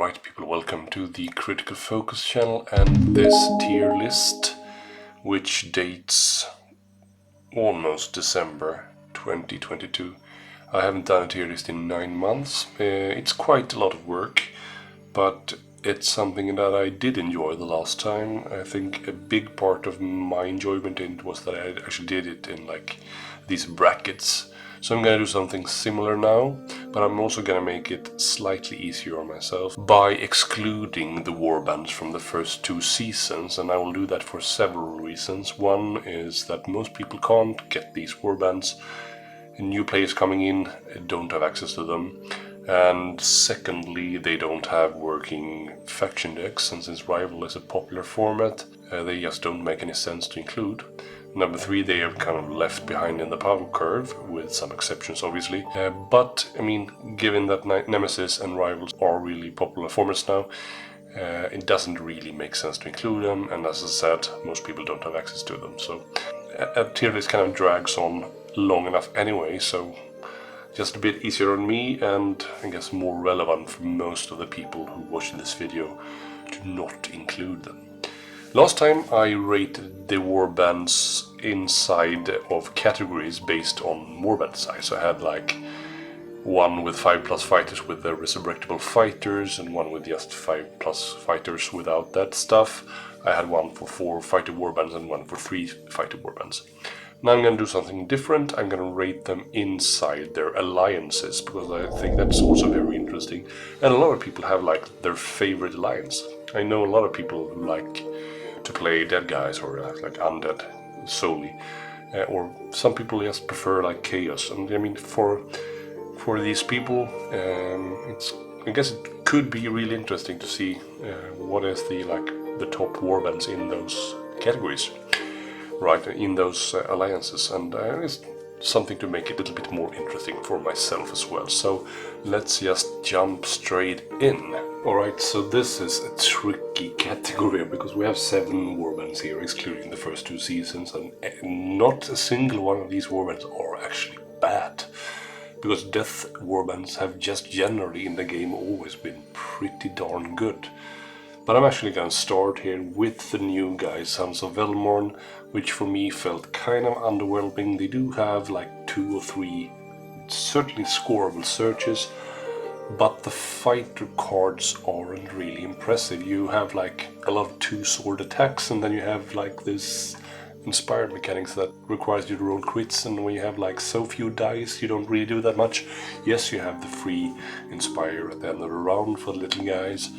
Alright people, welcome to the Critical Focus channel and this tier list, which dates almost December 2022. I haven't done a tier list in 9 months. It's quite a lot of work, but it's something that I did enjoy the last time. I think a big part of my enjoyment in it was that I actually did it in like these brackets. So I'm gonna do something similar now, but I'm also gonna make it slightly easier on myself by excluding the warbands from the first 2 seasons, and I will do that for several reasons. One is that most people can't get these warbands, and new players coming in don't have access to them. And secondly, they don't have working faction decks, and since Rival is a popular format, they just don't make any sense to include. Number 3, they are kind of left behind in the power curve, with some exceptions obviously. But, I mean, given that Nemesis and Rivals are really popular formats now, it doesn't really make sense to include them, and as I said, most people don't have access to them. So a tier list kind of drags on long enough anyway, so just a bit easier on me, and I guess more relevant for most of the people who watch this video to not include them. Last time I rated the warbands inside of categories based on warband size. I had like one with 5+ fighters with the resurrectable fighters, and one with just 5+ fighters without that stuff. I had one for 4 fighter warbands and one for 3 fighter warbands. Now I'm going to do something different. I'm going to rate them inside their alliances, because I think that's also very interesting. And a lot of people have like their favorite alliance. I know a lot of people who like to play dead guys or like undead solely, or some people just prefer like chaos. And I mean, for these people, I guess it could be really interesting to see what is the top warbands in those categories, right, in those alliances, and it's something to make it a little bit more interesting for myself as well. So let's just jump straight in. Alright, so this is a tricky category because we have 7 warbands here, excluding the first 2 seasons, and not a single one of these warbands are actually bad, because death warbands have just generally in the game always been pretty darn good. But I'm actually gonna start here with the new guys, Sons of Velmorn, which for me felt kind of underwhelming. They do have like 2 or 3 certainly scoreable searches, but the fighter cards aren't really impressive. You have like a lot of 2-sword attacks, and then you have like this inspired mechanics that requires you to roll crits, and when you have like so few dice, you don't really do that much. Yes, you have the free inspire at the end of the round for the little guys,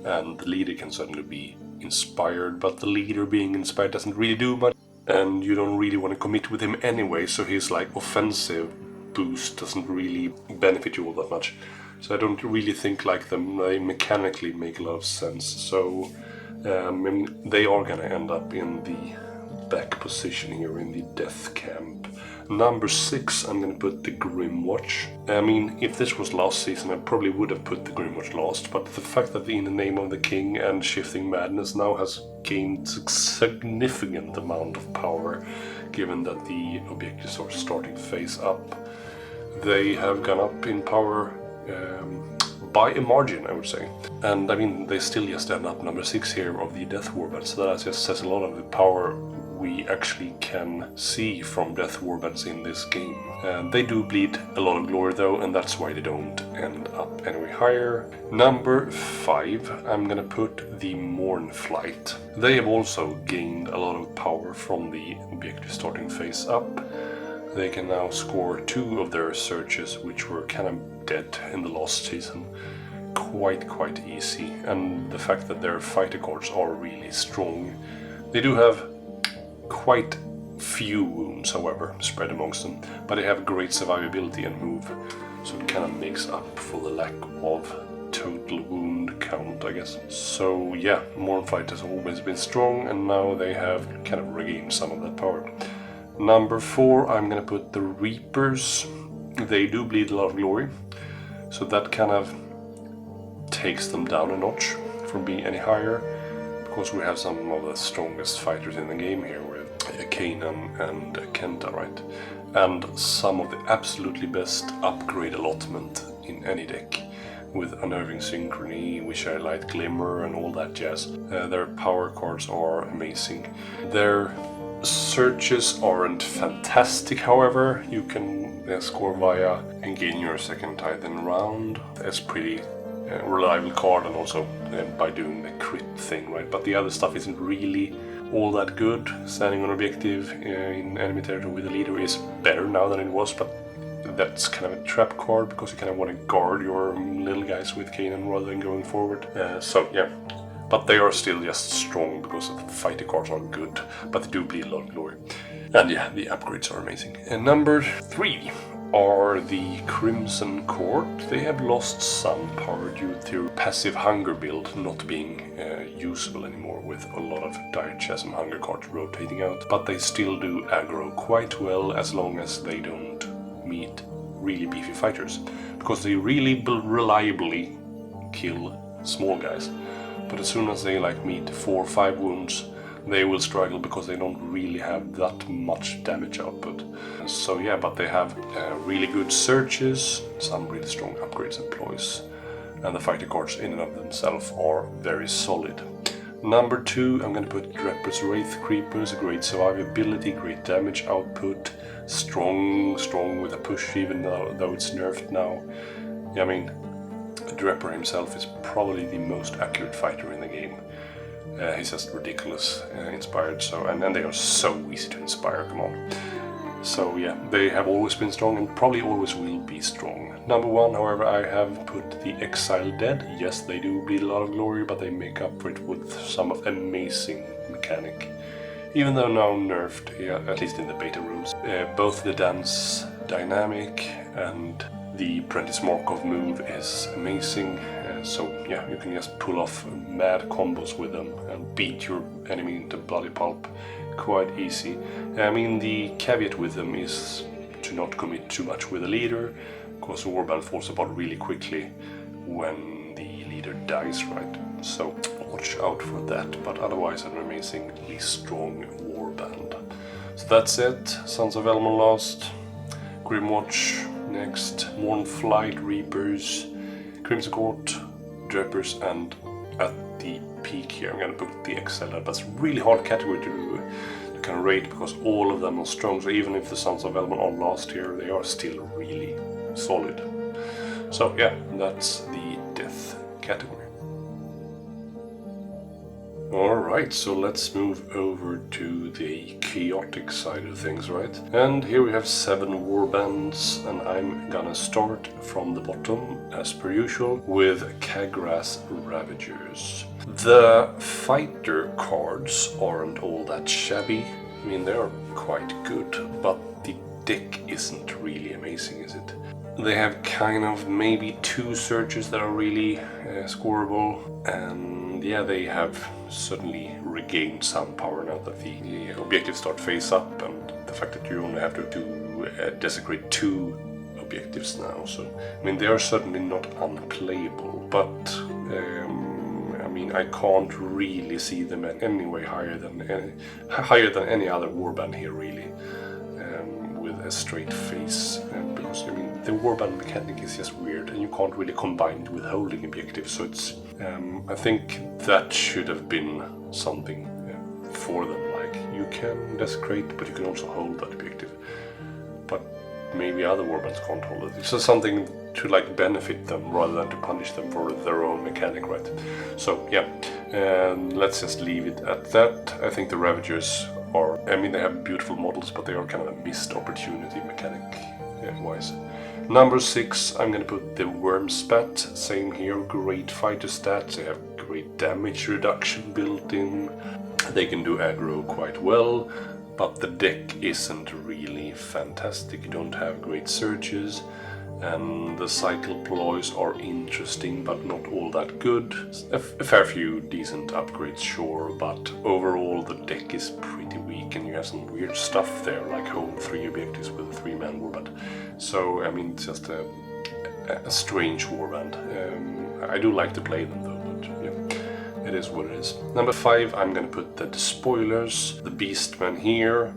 and the leader can certainly be inspired, but the leader being inspired doesn't really do much, and you don't really want to commit with him anyway, so his like offensive boost doesn't really benefit you all that much. So I don't really think like they mechanically make a lot of sense. So I mean, they are gonna end up in the back position here in the death camp. Number 6, I'm gonna put the Grimwatch. I mean, if this was last season, I probably would have put the Grimwatch last, but the fact that In the Name of the King and Shifting Madness now has gained a significant amount of power, given that the objectives are starting face up. They have gone up in power by a margin, I would say. And I mean, they still just end up number 6 here of the Death Warbands, so that just says a lot of the power we actually can see from Death Warbands in this game. They do bleed a lot of glory though, and that's why they don't end up anywhere higher. Number 5, I'm gonna put the Mournflight. They have also gained a lot of power from the objective starting face up. They can now score 2 of their searches, which were kind of dead in the last season, quite easy. And the fact that their fighter cards are really strong. They do have quite few wounds, however, spread amongst them, but they have great survivability and move, so it kind of makes up for the lack of total wound count, I guess. So yeah, Mournflight has always been strong, and now they have kind of regained some of that power. Number 4, I'm gonna put the Reapers. They do bleed a lot of glory, so that kind of takes them down a notch from being any higher, because we have some of the strongest fighters in the game here with Kanan and Kenta, right? And some of the absolutely best upgrade allotment in any deck. with Unnerving Synchrony, Wish I Light Glimmer, and all that jazz. Their power cards are amazing. Their searches aren't fantastic, however. You can score via and gain your second Titan round. That's pretty reliable card, and also by doing the crit thing, right? But the other stuff isn't really all that good. Standing on objective in enemy territory with a leader is better now than it was, but that's kind of a trap card because you kind of want to guard your little guys with Kanan rather than going forward. So yeah, but they are still just strong because the fighter cards are good, but they do bleed a lot of glory. And yeah, the upgrades are amazing. And number 3 are the Crimson Court. They have lost some power due to passive hunger build not being usable anymore, with a lot of Dire Chasm hunger cards rotating out, but they still do aggro quite well as long as they don't meet really beefy fighters, because they really reliably kill small guys, but as soon as they meet 4 or 5 wounds, they will struggle because they don't really have that much damage output. So yeah, but they have really good searches, some really strong upgrades and ploys, and the fighter cards in and of themselves are very solid. Number 2, I'm going to put Drepper's Wraith Creepers. Great survivability, great damage output, strong with a push even though it's nerfed now. Yeah, I mean, Drepper himself is probably the most accurate fighter in the game. He's just ridiculous inspired, and they are so easy to inspire, come on. So yeah, they have always been strong and probably always will be strong. Number 1, however, I have put the Exile Dead. Yes, they do bleed a lot of glory, but they make up for it with some of amazing mechanic. Even though now nerfed, yeah, at least in the beta rules. Both the dance dynamic and the Prentice Markov move is amazing. So yeah, you can just pull off mad combos with them and beat your enemy into bloody pulp quite easy. I mean, the caveat with them is to not commit too much with a leader, because Warband falls apart really quickly when the leader dies, right? So watch out for that, but otherwise an amazingly strong Warband. So that's it. Sons of Elmon lost, Grimwatch next, Mournflight, Reapers, Crimson Court, Drepers, and at the peak here I'm gonna put the Exile. That's a really hard category to kind of rate because all of them are strong, so even if the Sons of Elmon are last here, they are still really solid. So yeah, that's the death category. Alright, so let's move over to the chaotic side of things, right? And here we have 7 warbands, and I'm gonna start from the bottom, as per usual, with Kagras Ravagers. The fighter cards aren't all that shabby. I mean, they are quite good, but the deck isn't really amazing, is it? They have kind of maybe 2 searches that are really scoreable, and yeah, they have certainly regained some power now that the objectives start face up, and the fact that you only have to desecrate 2 objectives now. So I mean, they are certainly not unplayable, but I mean, I can't really see them in any way higher than any other warband here, really, with a straight face, because I mean, the warband mechanic is just weird, and you can't really combine it with holding objectives. So it's I think that should have been something for them. Like, you can desecrate, but you can also hold that objective. But maybe other warbands can't hold it. It's just something to benefit them rather than to punish them for their own mechanic, right? So yeah, let's just leave it at that. I think the Ravagers are, I mean, they have beautiful models, but they are kind of a missed opportunity mechanic wise. Number 6, I'm gonna put the Wormspat. Same here, great fighter stats. They have great damage reduction built in. They can do aggro quite well, but the deck isn't really fantastic. You don't have great searches, and the cycle ploys are interesting but not all that good. A fair few decent upgrades, sure, but overall the deck is pretty weak, and you have some weird stuff there, like hold 3 objectives with a 3-man warband. So I mean, it's just a strange warband. I do like to play them though, but yeah, it is what it is. Number 5, I'm gonna put the Despoilers, the Beastmen here.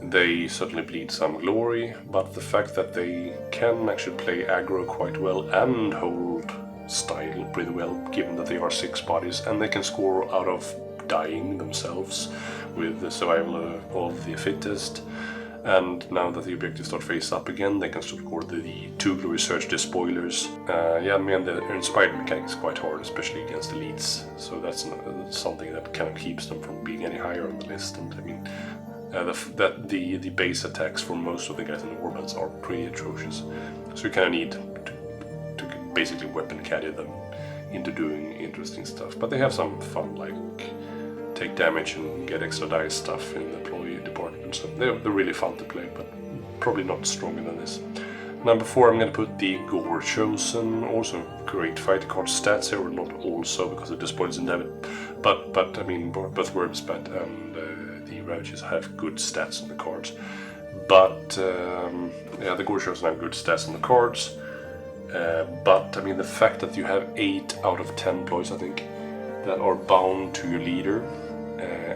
They certainly bleed some glory, but the fact that they can actually play aggro quite well and hold style pretty well, given that they are 6 bodies, and they can score out of dying themselves with the survival of the fittest. And now that the objectives start face up again, they can score the 2 glory search despoilers. Yeah, I mean, the inspired mechanic is quite hard, especially against elites. So that's something that kind of keeps them from being any higher on the list. And I mean, the base attacks for most of the guys in the warbands are pretty atrocious. So you kind of need to basically weapon caddy them into doing interesting stuff. But they have some fun, like take damage and get extra dice stuff in the employee department. So they're really fun to play, but probably not stronger than this. Number 4, I'm going to put the Gore Chosen. Also great fighter card stats here, or not also because the despoilers didn't have it. But I mean, both Wormspat and the Ravages have good stats on the cards. But yeah, the Gore Chosen have good stats on the cards. But I mean, the fact that you have 8 out of 10 ploys, I think, that are bound to your leader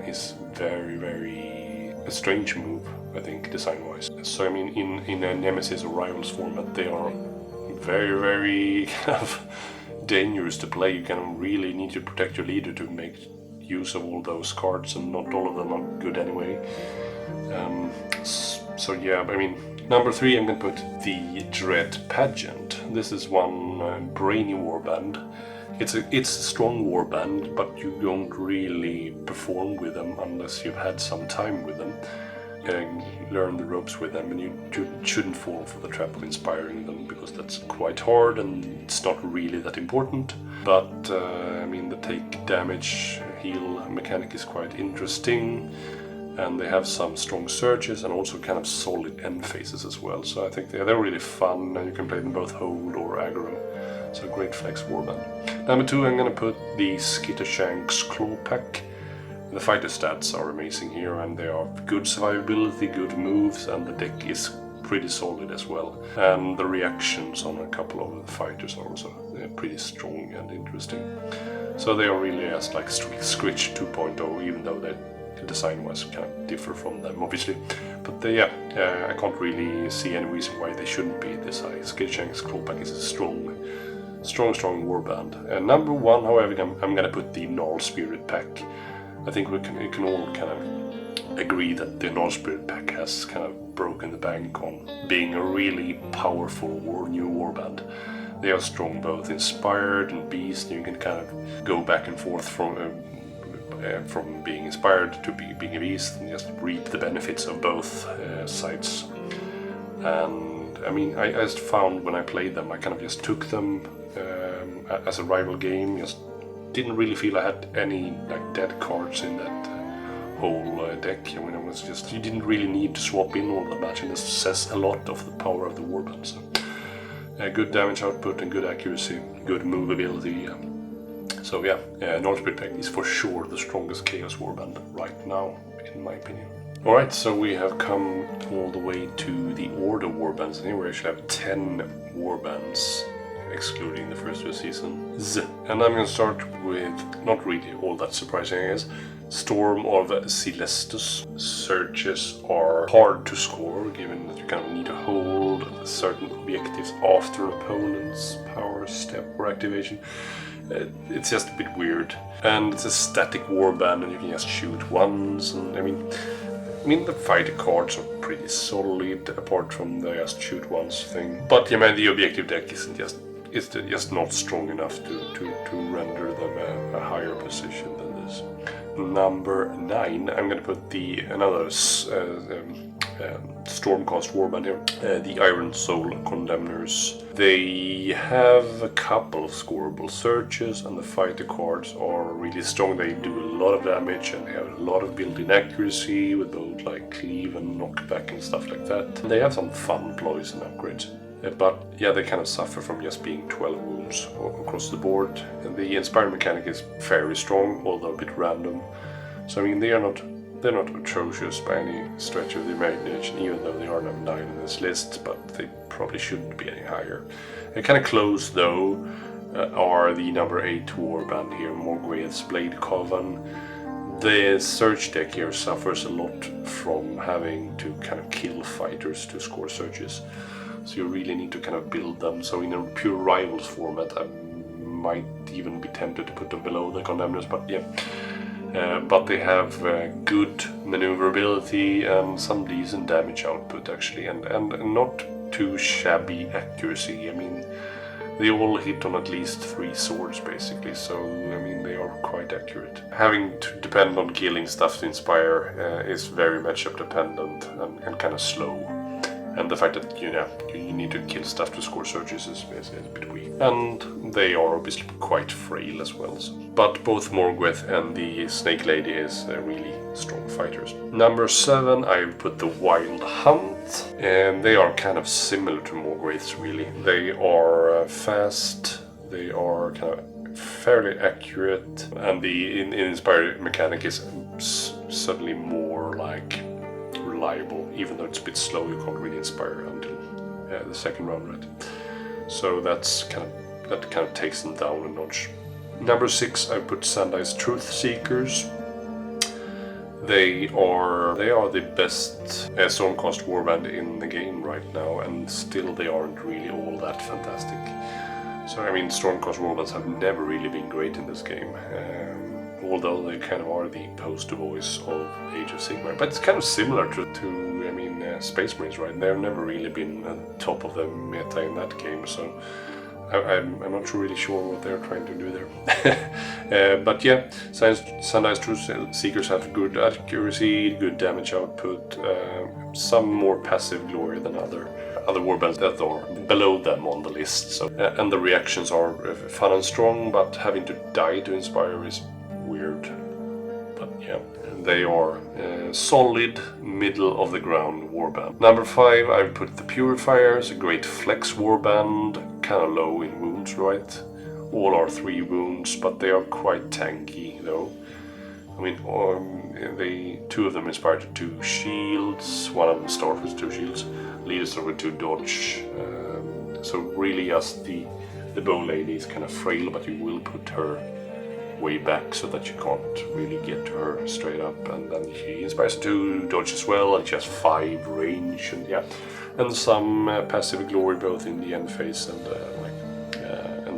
is very, very a strange move, I think, design-wise. So I mean, in a Nemesis or Rivals format, they are very, very kind of dangerous to play. You kind of really need to protect your leader to make use of all those cards, and not all of them are good anyway. So yeah, I mean, number 3, I'm going to put the Dread Pageant. This is one brainy warband. It's a strong warband, but you don't really perform with them unless you've had some time with them and learn the ropes with them, and you shouldn't fall for the trap of inspiring them, because that's quite hard and it's not really that important. But I mean, the take damage heal mechanic is quite interesting, and they have some strong surges and also kind of solid end phases as well. So I think they're really fun, and you can play them both hold or aggro. So great flex warband. Number 2, I'm going to put the Skittershank's Claw Pack. The fighter stats are amazing here, and they are good survivability, good moves, and the deck is pretty solid as well. And the reactions on a couple of the fighters are also pretty strong and interesting. So they are really as like Scritch 2.0, even though they design-wise kind of differ from them, obviously. But I can't really see any reason why they shouldn't be this high. Skittershank's Claw Pack is a strong warband. And number 1, however, I'm gonna put the Gnarl Spirit Pack. I think we can all kind of agree that the Gnarl Spirit Pack has kind of broken the bank on being a really powerful new warband. They are strong both inspired and beast, and you can kind of go back and forth from being inspired to being a beast, and just reap the benefits of both sides. And I mean, I just found when I played them, I kind of just took them as a rival game. Just didn't really feel I had any like dead cards in that whole deck. I mean, it was just, you didn't really need to swap in all that much, and this says a lot of the power of the warband. So good damage output and good accuracy, good movability. So yeah, Gnarl Spirit Pack is for sure the strongest Chaos warband right now, in my opinion. Alright, so we have come all the way to the Order warbands, and here we actually have 10 warbands, excluding the first 2 seasons. And I'm going to start with, not really all that surprising, I guess, Storm of Celestus. Searches are hard to score, given that you kind of need to hold certain objectives after opponent's power, step, or activation. It's just a bit weird. And it's a static warband, and you can just shoot once, and I mean the fighter cards are pretty solid, apart from the just shoot once thing. But yeah, man, the objective deck isn't just not strong enough to render them a higher position than this. Number 9, I'm gonna put another Stormcast warband here, the Iron Soul Condemners. They have a couple of scoreable searches, and the fighter cards are really strong. They do a lot of damage, and they have a lot of built-in accuracy with both like cleave and knockback and stuff like that. And they have some fun ploys and upgrades. But yeah, they kind of suffer from just being 12 wounds across the board. And the Inspire mechanic is fairly strong, although a bit random. So I mean, they're not atrocious by any stretch of the imagination, even though they are number 9 on this list, but they probably shouldn't be any higher. And kind of close though are the number 8 warband here, Morgwaith's Blade Coven. The search deck here suffers a lot from having to kind of kill fighters to score searches. So you really need to kind of build them. So in a pure rivals format, might even be tempted to put them below the Condemners, but yeah. But they have good maneuverability and some decent damage output actually, and not too shabby accuracy. I mean, they all hit on at least 3 swords basically, so I mean they are quite accurate. Having to depend on killing stuff to inspire is very matchup dependent and kind of slow. And the fact that you need to kill stuff to score surges is a bit weak. And they are obviously quite frail as well. So. But both Morgweth and the Snake Lady is really strong fighters. Number 7, I've put the Wild Hunt. And they are kind of similar to Morgweths really. They are fast, they are kind of fairly accurate. And the inspired mechanic is certainly more like reliable, even though it's a bit slow. You can't really inspire until the second round, right? So that kind of takes them down a notch. Number 6, I put Sandai's Truth Seekers. They are the best Stormcast warband in the game right now, and still they aren't really all that fantastic. So I mean, Stormcast warbands have never really been great in this game. Although they kind of are the poster boys of Age of Sigmar. But it's kind of similar to I mean, Space Marines, right? They've never really been on top of the meta in that game, so I'm not really sure what they're trying to do there. But yeah, Sandai's Truth Seekers have good accuracy, good damage output, some more passive glory than other warbands that are below them on the list. So and the reactions are fun and strong, but having to die to inspire is weird. But yeah, they are solid middle of the ground warband. Number 5, I've put the Purifiers, a great flex warband, kind of low in wounds, right? All are 3 wounds, but they are quite tanky though. I mean, 2 of them inspire to 2 shields, one of them starts with 2 shields, leads over to dodge. So really, just the bow lady is kind of frail, but you will put her way back so that you can't really get to her straight up, and then she inspires to dodge as well, and she has 5 range, and yeah, and some passive glory both in the end phase and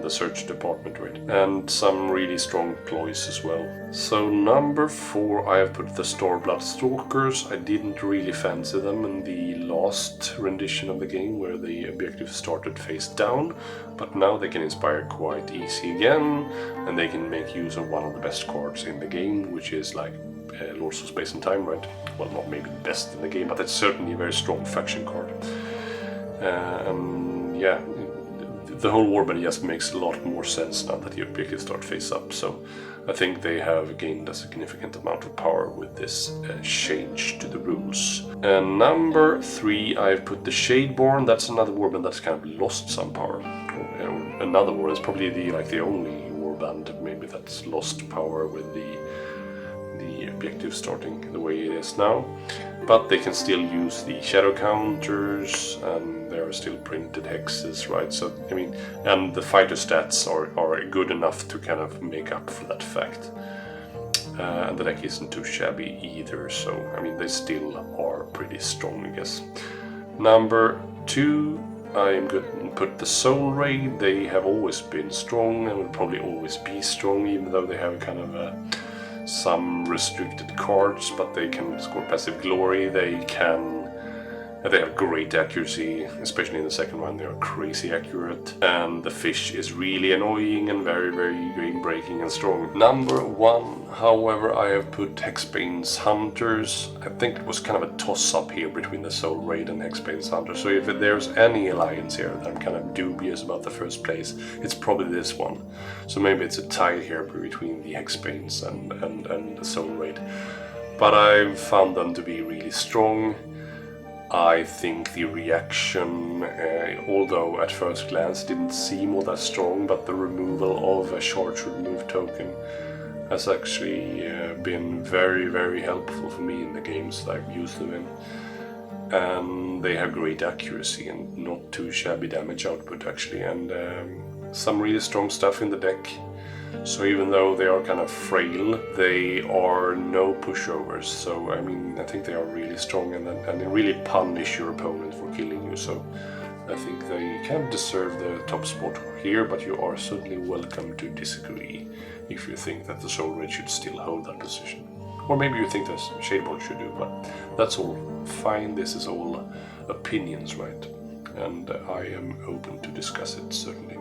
the search department, right? And some really strong ploys as well. So number 4, I have put the Starblood Stalkers. I didn't really fancy them in the last rendition of the game where the objective started face down, but now they can inspire quite easy again, and they can make use of one of the best cards in the game, which is like Lords of Space and Time, right? Well, not maybe the best in the game, but it's certainly a very strong faction card. And yeah, the whole warband just makes a lot more sense now that the objectives start face up, so I think they have gained a significant amount of power with this change to the rules. And number 3, I've put the Shadeborn. That's another warband that's kind of lost some power. Another one is probably the only warband maybe that's lost power with the objective starting the way it is now. But they can still use the shadow counters, and there are still printed hexes, right? So I mean, and the fighter stats are good enough to kind of make up for that fact. And the deck isn't too shabby either, so I mean, they still are pretty strong, I guess. Number 2, I'm going to put the Soul Ray. They have always been strong and will probably always be strong, even though they have kind of some restricted cards, but they can score passive glory. They have great accuracy, especially in the second one. They are crazy accurate, and the fish is really annoying and very, very game breaking and strong. Number 1, however, I have put Hexbane's Hunters. I think it was kind of a toss up here between the Soul Raid and Hexbane's Hunters, so if there's any alliance here that I'm kind of dubious about the first place, it's probably this one. So maybe it's a tie here between the Hexbanes and the Soul Raid, but I've found them to be really strong. I think the reaction, although at first glance didn't seem all that strong, but the removal of a charge remove token has actually been very, very helpful for me in the games that I've used them in. And they have great accuracy and not too shabby damage output actually, and some really strong stuff in the deck. So even though they are kind of frail, they are no pushovers. So I mean, I think they are really strong, and they really punish your opponent for killing you. So I think they can deserve the top spot here, but you are certainly welcome to disagree if you think that the Soul Red should still hold that position. Or maybe you think the Shadeboard should do, but that's all fine. This is all opinions, right? And I am open to discuss it, certainly.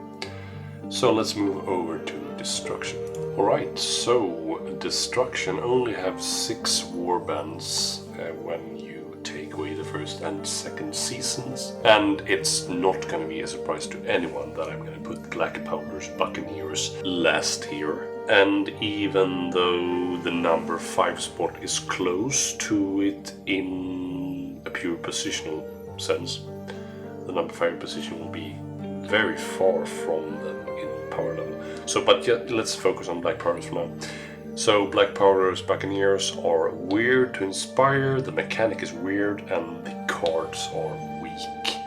So let's move over to Destruction. Alright, so Destruction only have 6 warbands when you take away the first and second seasons. And it's not going to be a surprise to anyone that I'm going to put Black Powder's Buccaneers last here. And even though the number 5 spot is close to it in a pure positional sense, the number 5 position will be very far from them in power level. So, but yeah, let's focus on Black Powders for now. So Black Powder's Buccaneers are weird to inspire, the mechanic is weird, and the cards are weak.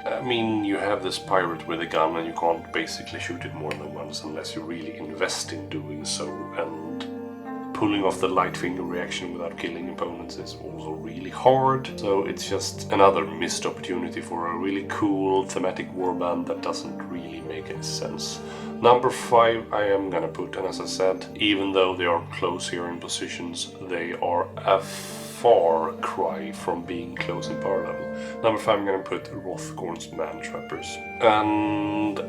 I mean, you have this pirate with a gun and you can't basically shoot it more than once unless you really invest in doing so, and pulling off the light finger reaction without killing opponents is also really hard. So it's just another missed opportunity for a really cool thematic warband that doesn't really make any sense. Number 5 I am gonna put, and as I said, even though they are close here in positions, they are a far cry from being close in power level. Number 5 I'm gonna put Rothgorn's Man Trappers. And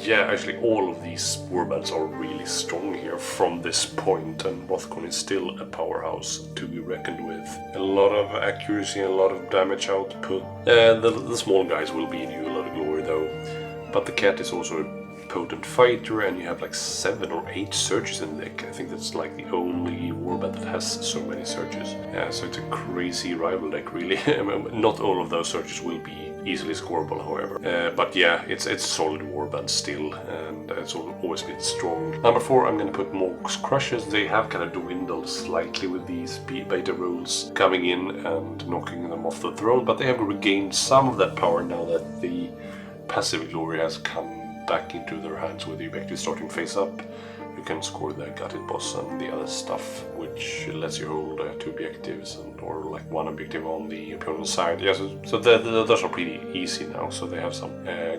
yeah, actually all of these warbands are really strong here from this point, and Rothgorn is still a powerhouse to be reckoned with. A lot of accuracy and a lot of damage output. The small guys will be you a lot of glory though, but the cat is also a potent fighter, and you have like 7 or 8 searches in the deck. I think that's like the only warband that has so many searches. Yeah, so it's a crazy rival deck really. Not all of those searches will be easily scoreable, however. But yeah, it's solid warband still, and it's always been strong. Number 4 I'm gonna put Mork's Crushers. They have kind of dwindled slightly with these beta rules coming in and knocking them off the throne, but they have regained some of that power now that the passive glory has come back into their hands with the objective starting face up. You can score the gutted boss and the other stuff, which lets you hold 2 objectives or like 1 objective on the opponent's side. Yeah, so those are pretty easy now. So they have some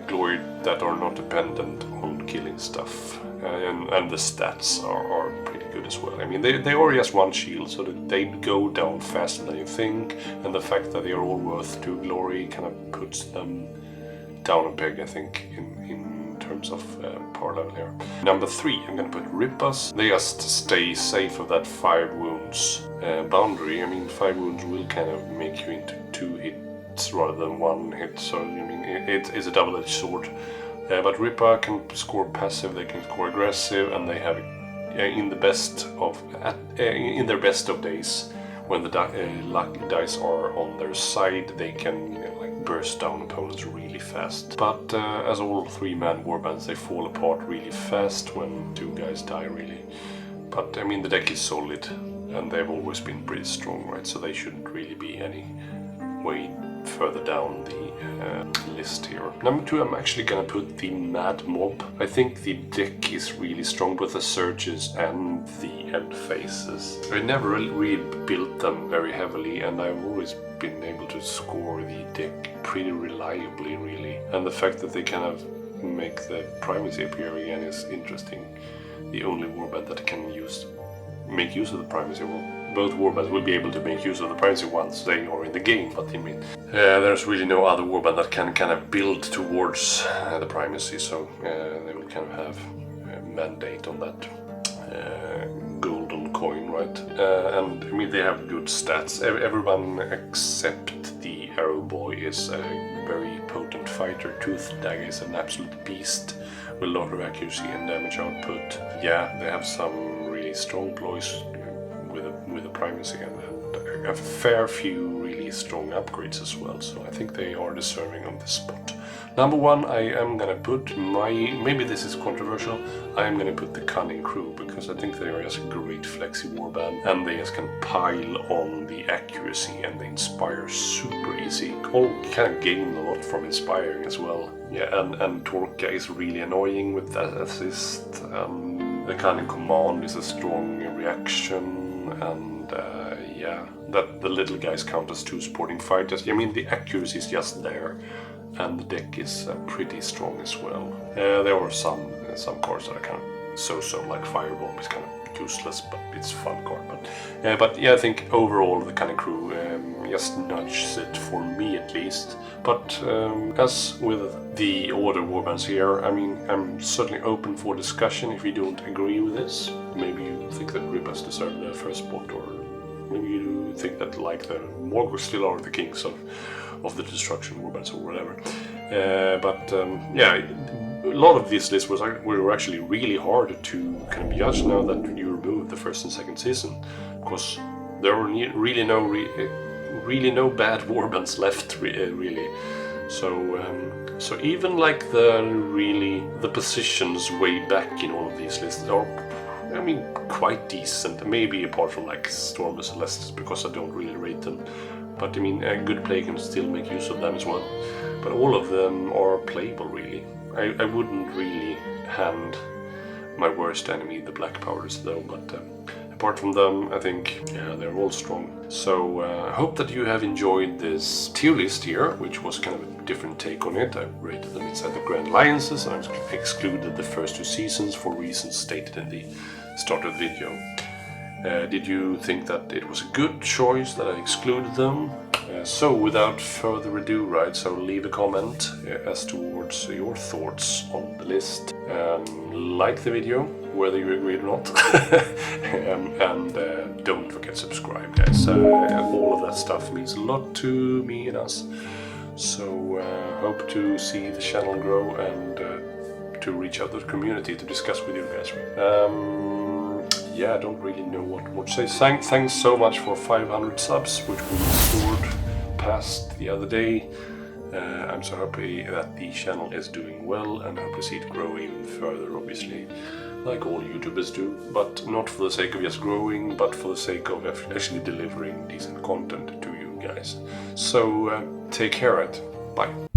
glory that are not dependent on killing stuff, and the stats are pretty good as well. I mean, they are just 1 shield, so that they go down faster than you think, and the fact that they are all worth 2 glory kind of puts them down a peg, I think, in terms of power level here. Number 3, I'm gonna put Rippas. They just stay safe of that 5 wounds boundary. I mean, 5 wounds will kind of make you into 2 hits rather than 1 hit, so I mean, it's a double-edged sword. But Rippa can score passive, they can score aggressive, and they have in their best of days, when the luck dice are on their side, they can burst down opponents really fast. But as all 3-man warbands, they fall apart really fast when 2 guys die, really. But I mean, the deck is solid, and they've always been pretty strong, right? So they shouldn't really be any way further down the list here. Number 2, I'm actually gonna put the Mad Mob. I think the deck is really strong with the surges and the end phases. I never really built them very heavily, and I've always been able to score the deck pretty reliably, really. And the fact that they kind of make the primacy appear again is interesting. The only warband that can make use of the primacy, well, both warbands will be able to make use of the primacy once they are in the game, but I mean, there's really no other warband that can kind of build towards the primacy, so they will kind of have a mandate on that golden coin, right? And I mean, they have good stats. Everyone except the Arrow Boy is a very potent fighter. Tooth Dagger is an absolute beast with a lot of accuracy and damage output. Yeah, they have some really strong ploys with a primacy and a fair few really strong upgrades as well, so I think they are deserving of this spot. Number 1, I am gonna put maybe this is controversial, I am gonna put the Cunning Crew, because I think they are just a great flexi warband, and they just can pile on the accuracy and they inspire super easy. All kind of gain a lot from inspiring as well. Yeah, and Torka is really annoying with that assist. The Cunning Command is a strong reaction, and yeah, that the little guys count as 2 supporting fighters. I mean, the accuracy is just there, and the deck is pretty strong as well. There were some cards that are kind of so like Firebomb is kind of useless, but it's a fun card. But yeah, I think overall the kind of crew just nudges it for me at least. But as with the order warbands here, I mean, I'm certainly open for discussion if you don't agree with this. Maybe you think that Ribbas deserve the first spot, or maybe you think that like the Morgul still are the kings of the destruction warbands or whatever. Yeah, a lot of these lists were actually really hard to kind of judge now that you removed the first and second season, because there were really no bad warbands left, really. So even like the positions way back in all of these lists are, I mean, quite decent. Maybe apart from like Storm the Celestes, because I don't really rate them. But I mean, a good player can still make use of them as well. But all of them are playable, really. I wouldn't really hand my worst enemy the Black Powders though, but apart from them, I think, yeah, they're all strong. So I hope that you have enjoyed this tier list here, which was kind of a different take on it. I rated them inside the Grand Alliances, and I excluded the first 2 seasons for reasons stated in the start of the video. Did you think that it was a good choice that I excluded them? So without further ado, right, so leave a comment as towards your thoughts on the list. Like the video, whether you agree or not. and don't forget to subscribe, guys. All of that stuff means a lot to me and us. So hope to see the channel grow and to reach out to the community to discuss with you guys. Yeah, I don't really know what to say. Thanks so much for 500 subs, which we scored past the other day. I'm so happy that the channel is doing well, and hope to see it grow even further, obviously, like all YouTubers do, but not for the sake of just growing, but for the sake of actually delivering decent content to you guys. So take care, right? Bye.